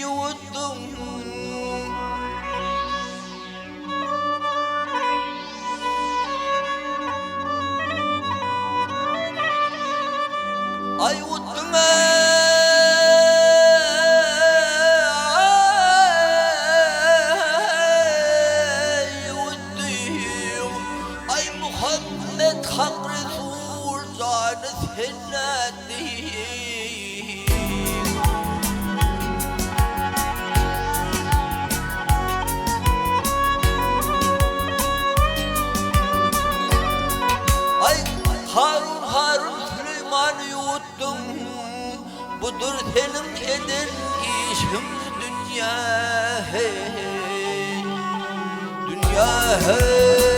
yuvuttum. Ay yuvuttum yuvuttum. Ay Muhammed Hak Resul canı sennedim. Ay Harun Süleyman'ı yuttum. Budur senin eden işin dünya hey. Dünya hey.